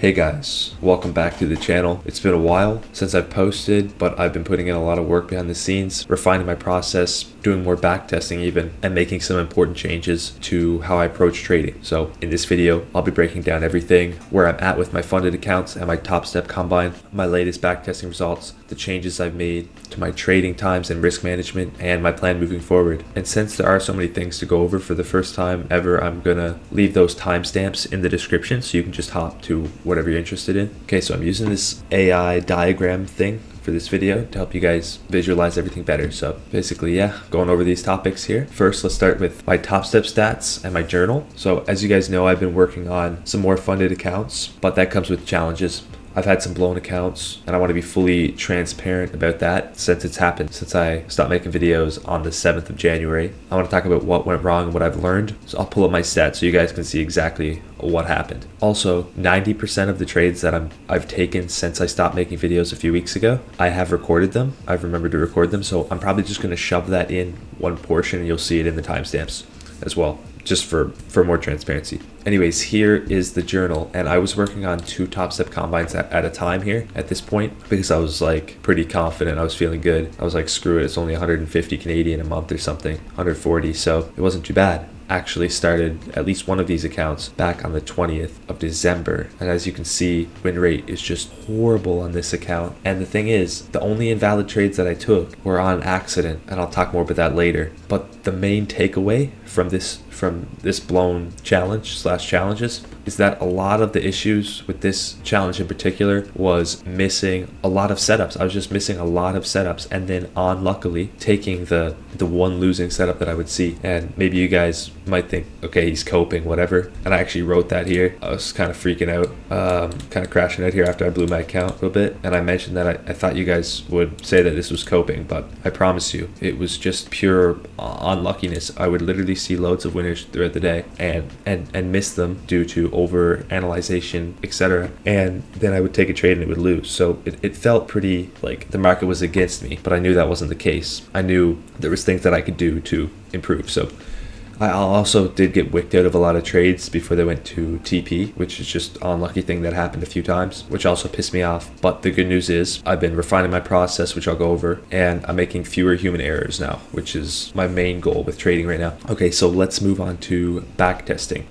Hey guys, welcome back to the channel. It's been a while since I've posted, but I've been putting in a lot of work behind the scenes, refining my process, doing more backtesting even, and making some important changes to how I approach trading. So in this video, I'll be breaking down everything, where I'm at with my funded accounts and my TopStep combine, my latest backtesting results, the changes I've made to my trading times and risk management, and my plan moving forward. And since there are so many things to go over for the first time ever, I'm gonna leave those timestamps in the description so you can just hop to whatever you're interested in. Okay, so I'm using this AI diagram thing for this video to help you guys visualize everything better. So basically, going over these topics here. First, let's start with my TopStep stats and my journal. So as you guys know, I've been working on some more funded accounts, but that comes with challenges. I've had some blown accounts, and I want to be fully transparent about that since it's happened since I stopped making videos on the 7th of January. I want to talk about what went wrong and what I've learned. So I'll pull up my stats so you guys can see exactly what happened. Also, 90% of the trades that I've taken since I stopped making videos a few weeks ago, I have recorded them. I've remembered to record them, so I'm probably just going to shove that in one portion, and you'll see it in the timestamps as well, just for more transparency. Anyways, here is the journal, and I was working on 2 TopStep combines at a time here at this point because I was like pretty confident. I was feeling good. I was like, screw it, it's only 150 Canadian a month or something, 140, so it wasn't too bad. Actually started at least one of these accounts back on the 20th of December, and as you can see, win rate is just horrible on this account. And the thing is, the only invalid trades that I took were on accident, and I'll talk more about that later. But the main takeaway from this blown challenges is that a lot of the issues with this challenge in particular was missing a lot of setups. I was just missing a lot of setups, and then unluckily taking the one losing setup that I would see. And maybe you guys might think, okay, he's coping, whatever. And I actually wrote that here. I was kind of freaking out, kind of crashing out here after I blew my account a little bit. And I mentioned that I thought you guys would say that this was coping, but I promise you, it was just pure unluckiness. I would literally see loads of winners throughout the day and miss them due to over analyzation, etc. And then I would take a trade and it would lose. So it felt pretty like the market was against me, but I knew that wasn't the case. I knew there was things that I could do to improve. So I also did get wicked out of a lot of trades before they went to TP, which is just an unlucky thing that happened a few times, which also pissed me off. But the good news is I've been refining my process, which I'll go over, and I'm making fewer human errors now, which is my main goal with trading right now. Okay, so let's move on to backtesting.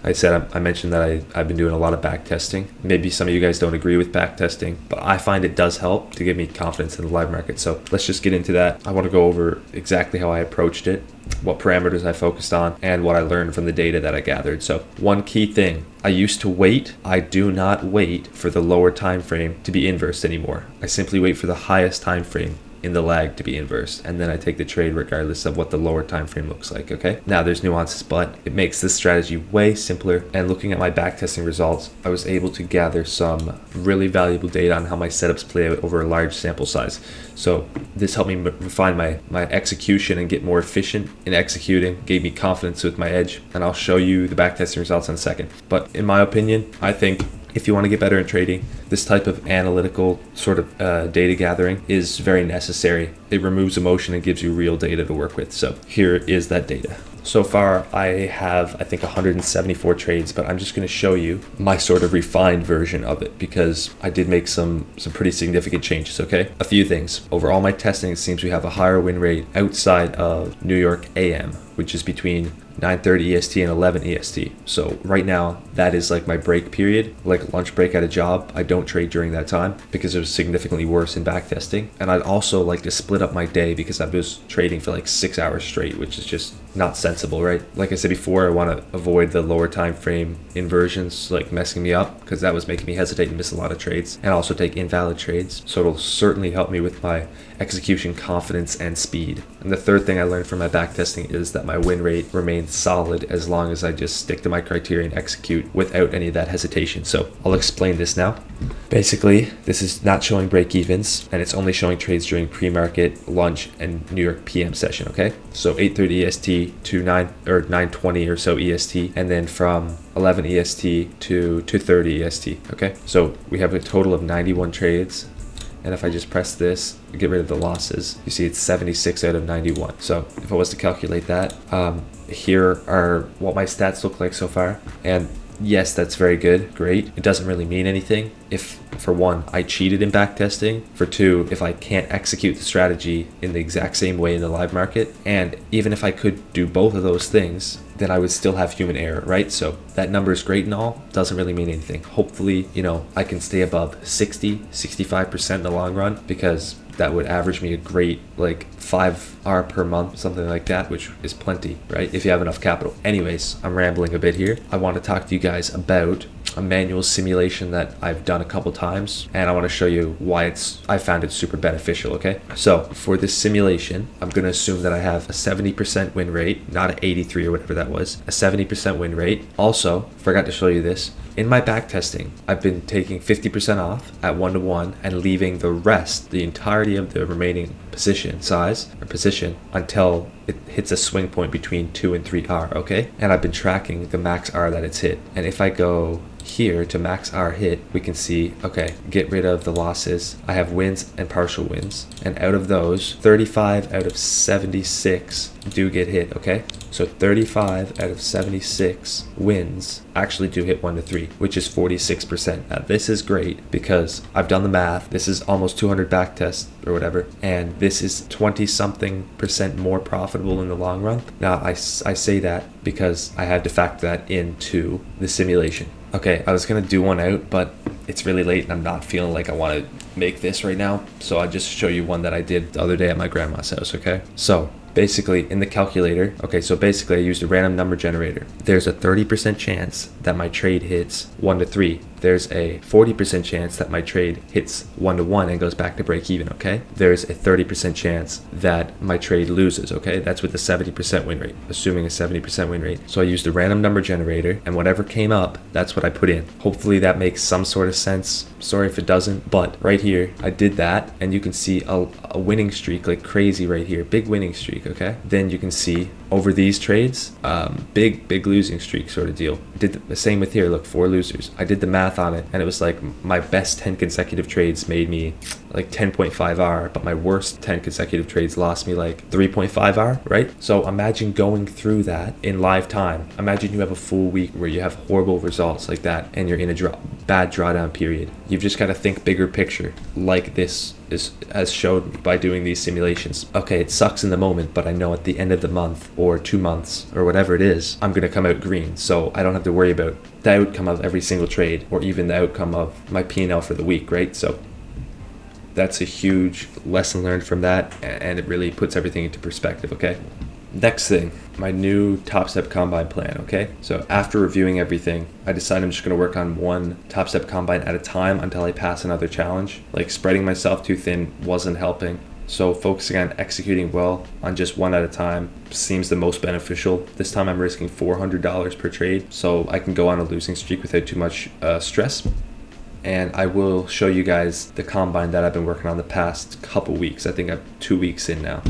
I mentioned that I've been doing a lot of backtesting. Maybe some of you guys don't agree with backtesting, but I find it does help to give me confidence in the live market. So let's just get into that. I want to go over exactly how I approached it, what parameters I focused on, and what I learned from the data that I gathered. So one key thing, I used to wait. I do not wait for the lower time frame to be inversed anymore. I simply wait for the highest time frame in the lag to be inversed, and then I take the trade regardless of what the lower time frame looks like. Okay, now there's nuances, but it makes this strategy way simpler. And looking at my backtesting results, I was able to gather some really valuable data on how my setups play out over a large sample size. So this helped me refine my execution and get more efficient in executing, gave me confidence with my edge, and I'll show you the backtesting results in a second. But in my opinion, I think if you want to get better in trading, this type of analytical sort of data gathering is very necessary. It removes emotion and gives you real data to work with. So here is that data. So far, I have, I think, 174 trades, but I'm just going to show you my sort of refined version of it because I did make some pretty significant changes, okay? A few things. Over all my testing, it seems we have a higher win rate outside of New York AM, which is between 9:30 EST and 11 EST. So right now, that is like my break period, like lunch break at a job. I don't trade during that time because it was significantly worse in backtesting. And I'd also like to split up my day because I was trading for like 6 hours straight, which is just not sensible, right? Like I said before, I want to avoid the lower time frame inversions like messing me up because that was making me hesitate and miss a lot of trades, and also take invalid trades. So it'll certainly help me with my execution confidence and speed. And the third thing I learned from my backtesting is that my win rate remains solid as long as I just stick to my criteria and execute without any of that hesitation. So I'll explain this now. Basically, this is not showing break evens, and it's only showing trades during pre-market, lunch, and New York PM session, okay? So 8:30 EST to 9:20 or so EST, and then from 11 EST to 2:30 EST, okay? So we have a total of 91 trades. And if I just press this, get rid of the losses, you see it's 76 out of 91. So if I was to calculate that, here are what my stats look like so far. And Yes, that's very good. Great. It doesn't really mean anything if, for one, I cheated in backtesting. For two, if I can't execute the strategy in the exact same way in the live market. And even if I could do both of those things, then I would still have human error, right? So that number is great and all, doesn't really mean anything. Hopefully, I can stay above 65% in the long run, because that would average me a great like 5R per month, something like that, which is plenty, right? If you have enough capital. Anyways, I'm rambling a bit here. I want to talk to you guys about a manual simulation that I've done a couple times, and I want to show you why I found it super beneficial. Okay, so for this simulation, I'm going to assume that I have a 70% win rate, not an 83 or whatever that was, a 70% win rate. Also, forgot to show you this. In my backtesting, I've been taking 50% off at 1-to-1 and leaving the rest, the entirety of the remaining position until it hits a swing point between 2 and 3R, okay? And I've been tracking the max R that it's hit. And if I go here to max R hit, we can see, okay, get rid of the losses. I have wins and partial wins. And out of those, 35 out of 76 do get hit, okay? So 35 out of 76 wins actually do hit 1-to-3, which is 46%. Now this is great because I've done the math. This is almost 200 back tests or whatever, and this is 20-something% more profitable in the long run. Now I say that because I had to factor that into the simulation. Okay, I was gonna do one out, but it's really late and I'm not feeling like I want to make this right now. So I'll just show you one that I did the other day at my grandma's house, okay? So basically in the calculator, I used a random number generator. There's a 30% chance that my trade hits 1-to-3. There's a 40% chance that my trade hits 1-to-1 and goes back to break even, okay? There's a 30% chance that my trade loses, okay? That's with a 70% win rate, assuming a 70% win rate. So I used a random number generator, and whatever came up, that's what I put in. Hopefully that makes some sort of sense. Sorry if it doesn't, but right here, I did that, and you can see a winning streak like crazy right here, big winning streak, okay? Then you can see over these trades, big losing streak sort of deal. Did the same with here, look, 4 losers. I did the math on it, and it was like my best 10 consecutive trades made me like 10.5R, but my worst 10 consecutive trades lost me like 3.5R, right? So imagine going through that in live time. Imagine you have a full week where you have horrible results like that, and you're in a bad drawdown period. You've just got to think bigger picture, like this is as showed by doing these simulations. Okay, it sucks in the moment, but I know at the end of the month or 2 months or whatever it is, I'm gonna come out green, so I don't have to worry about the outcome of every single trade or even the outcome of my P&L for the week, right? So that's a huge lesson learned from that, and it really puts everything into perspective, okay? Next thing, my new TopStep combine plan, okay? So after reviewing everything, I decided I'm just gonna work on one TopStep combine at a time until I pass another challenge. Like spreading myself too thin wasn't helping. So focusing on executing well on just one at a time seems the most beneficial. This time I'm risking $400 per trade, so I can go on a losing streak without too much stress. And I will show you guys the combine that I've been working on the past couple weeks. I think I'm 2 weeks in now.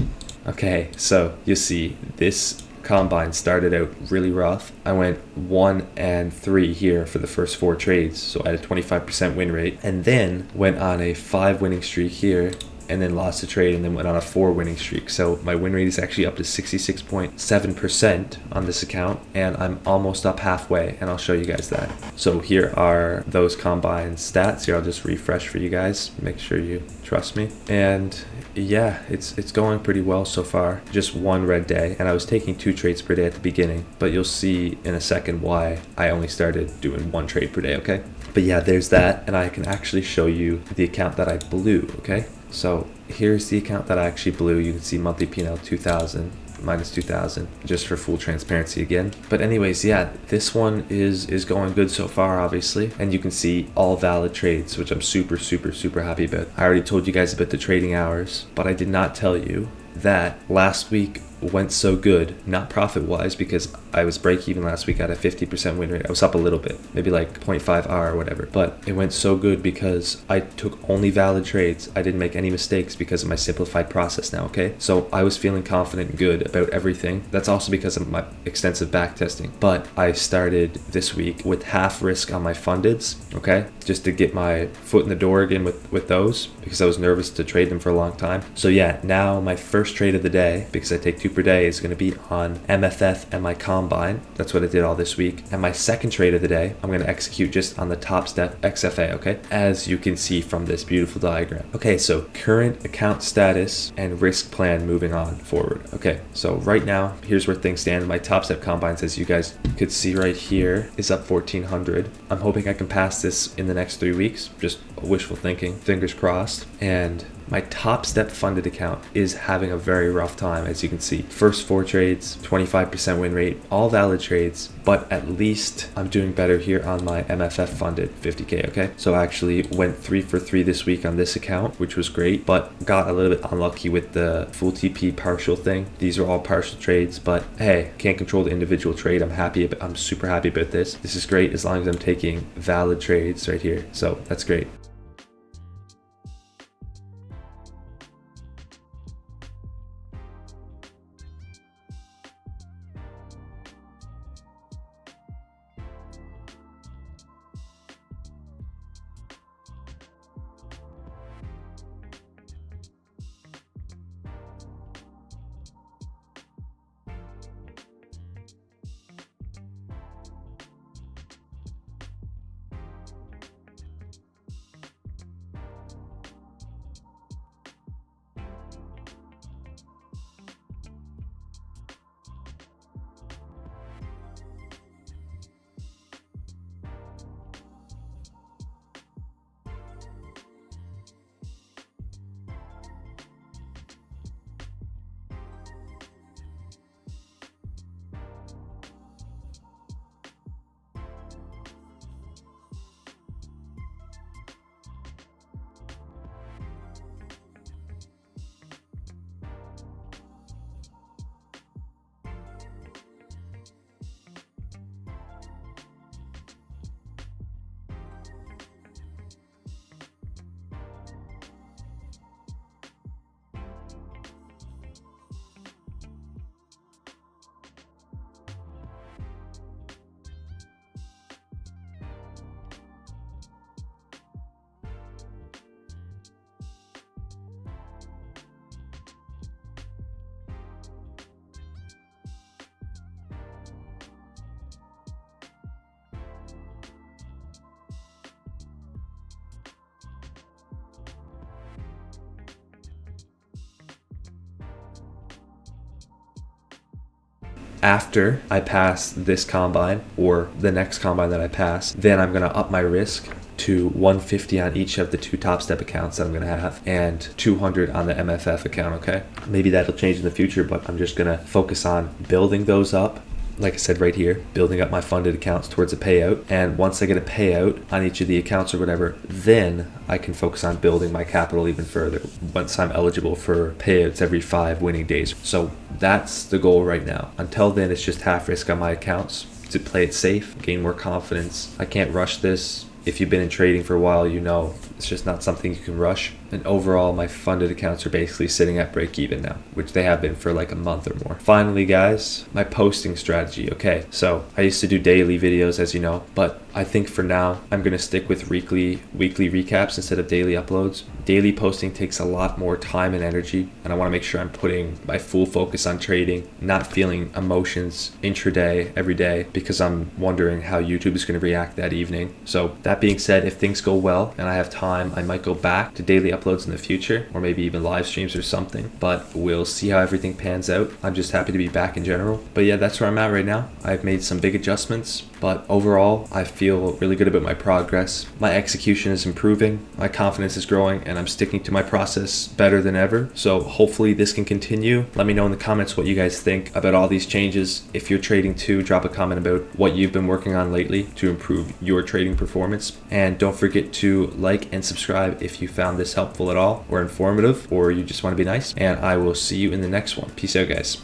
Okay, so you see this combine started out really rough. I went 1 and 3 here for the first 4 trades, so I had a 25% win rate, and then went on a 5 winning streak here, and then lost a trade, and then went on a 4 winning streak. So my win rate is actually up to 66.7% on this account, and I'm almost up halfway, and I'll show you guys that. So here are those combine stats. Here, I'll just refresh for you guys, make sure you trust me. And yeah, it's going pretty well so far. Just 1 red day, and I was taking 2 trades per day at the beginning, but you'll see in a second why I only started doing 1 trade per day, okay? But yeah, there's that, and I can actually show you the account that I blew, okay? So here's the account that I actually blew. You can see monthly P&L 2,000 minus 2,000, just for full transparency again. But anyways, yeah, this one is going good so far, obviously, and you can see all valid trades, which I'm super happy about. I already told you guys about the trading hours, but I did not tell you that last week went so good, not profit wise, because I was break even last week at a 50% win rate. I was up a little bit, maybe like 0.5R or whatever, but it went so good because I took only valid trades. I didn't make any mistakes because of my simplified process now, okay? So I was feeling confident and good about everything. That's also because of my extensive back testing. But I started this week with half risk on my fundeds, okay? Just to get my foot in the door again with those, because I was nervous to trade them for a long time. So yeah, now my first trade of the day, because I take 2 per day is going to be on MFF and my combine. That's what I did all this week. And my second trade of the day, I'm going to execute just on the TopStep XFA, okay? As you can see from this beautiful diagram. Okay, so current account status and risk plan moving on forward. Okay, so right now, here's where things stand. My TopStep combines, as you guys could see right here, is up 1,400. I'm hoping I can pass this in the next 3 weeks. Just wishful thinking, fingers crossed. And my TopStep funded account is having a very rough time, as you can see. First 4 trades, 25% win rate, all valid trades, but at least I'm doing better here on my MFF funded 50K, okay? So I actually went 3 for 3 this week on this account, which was great, but got a little bit unlucky with the full TP partial thing. These are all partial trades, but hey, can't control the individual trade. I'm super happy about this. This is great as long as I'm taking valid trades right here. So that's great. After I pass this combine or the next combine that I pass, then I'm going to up my risk to 150 on each of the 2 TopStep accounts that I'm going to have and 200 on the MFF account, okay? Maybe that'll change in the future, but I'm just going to focus on building those up. Like I said right here, building up my funded accounts towards a payout. And once I get a payout on each of the accounts or whatever, then I can focus on building my capital even further once I'm eligible for payouts every 5 winning days. So that's the goal right now. Until then, it's just half risk on my accounts to play it safe, gain more confidence. I can't rush this. If you've been in trading for a while, you know it's just not something you can rush. And overall, my funded accounts are basically sitting at break even now, which they have been for like a month or more. Finally, guys, my posting strategy. Okay, so I used to do daily videos, as you know, but I think for now, I'm going to stick with weekly recaps instead of daily uploads. Daily posting takes a lot more time and energy, and I want to make sure I'm putting my full focus on trading, not feeling emotions intraday every day, because I'm wondering how YouTube is going to react that evening. So that being said, if things go well and I have time, I might go back to daily uploads in the future, or maybe even live streams or something, but we'll see how everything pans out. I'm just happy to be back in general. But yeah, that's where I'm at right now. I've made some big adjustments, but overall, I feel really good about my progress. My execution is improving, my confidence is growing, and I'm sticking to my process better than ever. So hopefully this can continue. Let me know in the comments what you guys think about all these changes. If you're trading too, drop a comment about what you've been working on lately to improve your trading performance. And don't forget to like and subscribe if you found this helpful at all or informative, or you just want to be nice. And I will see you in the next one. Peace out, guys.